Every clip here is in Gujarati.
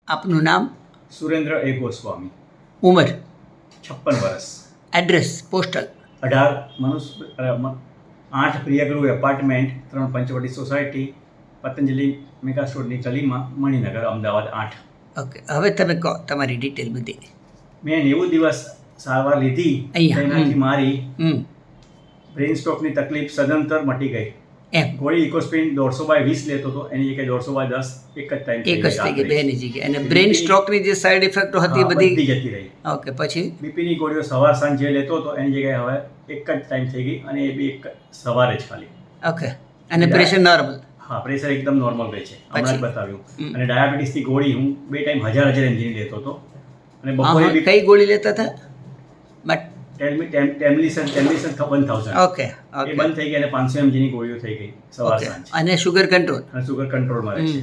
આપનું નામ? સુરેન્દ્ર એ ગોસ્વામી. ઉંમર? 56 વર્ષ. Address? Postal? 8 Priyagruh apartment 3 Panchavati society Patanjali mega સ્ટોરની ગલીમાં મણિનગર અમદાવાદ 8. ઓકે, હવે તમે કહો તમારી ડિટેલ બધી. મેં 90 દિવસ સારવાર લીધી. અહીંયા, તેનાથી મારી હમ બ્રેઇન સ્ટ્રોકની તકલીફ સદંતર મટી ગઈ. એમ ગોળી ઇકોસ્પ્રિન 100/20 લેતો હતો, એની જગ્યાએ 100/10 એક જ ટાઈમ એક જ થઈ ગઈ બેની જગ્યાએ. અને બ્રેઇન સ્ટ્રોકની જે સાઈડ ઇફેક્ટો હતી એ બધી બધી જતી રહી. ઓકે, પછી? બીપીની ગોળીઓ સવાર સાંજ જે લેતો હતો એની જગ્યાએ હવે એક જ ટાઈમ થઈ ગઈ, અને એ બી એક સવારે જ ખાલી. ઓકે, અને પ્રેશર નોર્મલ? હા, પ્રેશર એકદમ નોર્મલ રહે છે, હમણાં જ પછી? બતાવ્યું. અને ડાયાબિટીસની ગોળી હું 2 ટાઈમ 1000 mg લેતો હતો, અને બપોરે બી કઈ ગોળી લેતા હતા? બટ ટેમ્લિસન 1000. Okay A okay. બંધ થઈ ગઈ અને 500 mg ની ગોળીઓ થઈ ગઈ સવાર ઓકે, સાંજ. અને શુગર કંટ્રોલ? અને સુગર કંટ્રોલમાં રહે છે.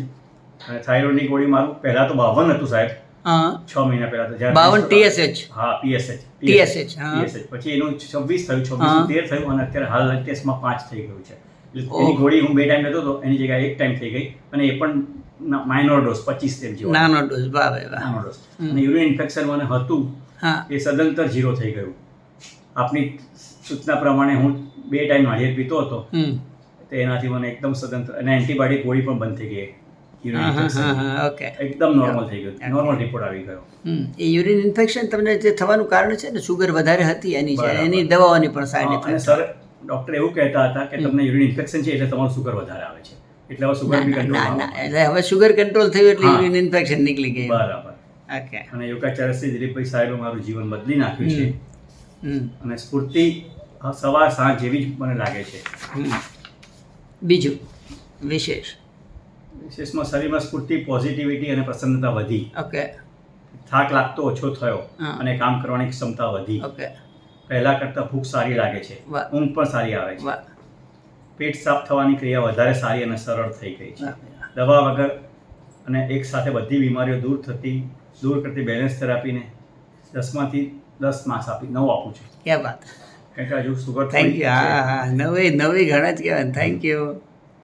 અને થાઇરોઇડની ગોળી મારું પહેલાં તો 52 હતું સાહેબ, હા, 6 મહિના પહેલાં તો 52 TSH? હા, PSH. TSH, હા. PSH પછી એનું 26 થયું, 26 હા. 13 થયું, અને અત્યારે હાલ લેટેસ્ટમાં 5 થઈ ગયું છે. એટલે ઓહ. એની ગોળી હું 2 ટાઈમ લેતો હતો, એની જગ્યાએ એક ટાઈમ થઈ ગઈ, અને એ પણ માઇનોર ડોઝ 25 mg વાળો. નાનો ડોઝ? વાહ ભાઈ વાહ. નાનો ડોઝ. અને યુરિન ઇન્ફેક્શન મને હતું, હા, એ સદંતર 0 થઈ ગયું. આપની સૂચના પ્રમાણે હું 2 ટાઈમ નાળિયેર પીતો હતો, તો એનાથી મને એકદમ સદંતર, અને એન્ટીબાયોટિક ગોળી પણ બંધ થઈ ગઈ. Urine infection okay. એકદમ નોર્મલ થઈ ગયું, નોર્મલ રિપોર્ટ આવી ગયો. એ યુરિન ઇન્ફેક્શન તમને જે થવાનું કારણ છે ને, શુગર વધારે હતી એની છે, બરાબર. એની દવાઓની પણ સાઈડ અને ઇફેક્ટ. સર ડૉક્ટર એવું કહેતા હતા કે તમને યુરિન ઇન્ફેક્શન છે એટલે તમારું સુગર વધારે આવે છે, એટલે હવે સુગર બી ના કંટ્રોલ. ના, એટલે હવે શુગર કંટ્રોલ થયું એટલે હા. યુરિન ઇન્ફેક્શન નીકળી ગયું. બરાબર. ઓકે. અને યોગાચાર્ય દિલીપભાઈ સાહેબે મારું જીવન બદલી નાખ્યું છે, હમ અને સ્ફૂર્તિ સવાર સાંજ જેવી જ મને લાગે છે. હમ. બીજું વિશેષ? વિશેષમાં શરીરમાં સ્ફૂર્તિ, પોઝિટિવિટી અને પ્રસન્નતા વધી. ઓકે થાક લાગતો ઓછો થયો, હા. અને કામ કરવાની ક્ષમતા વધી. ઓકે, પહેલાં કરતાં ભૂખ સારી લાગે છે, વાહ. ઊંઘ પણ સારી આવે છે. વાહ પેટ સાફ થવાની ક્રિયા વધારે સારી અને સરળ થઈ ગઈ છે. વાહ. દવા વગર અને એક સાથે બધી બીમારીઓ દૂર કરતી બેલેન્સ થેરાપીને 10માંથી 10 માર્ક્સ 9 આપું છું. ક્યાં વાત. કારણ કે હજુ સુગર થેન્ક યુ. હા હા, નવી ઘણા જ કહેવાય. Thank you.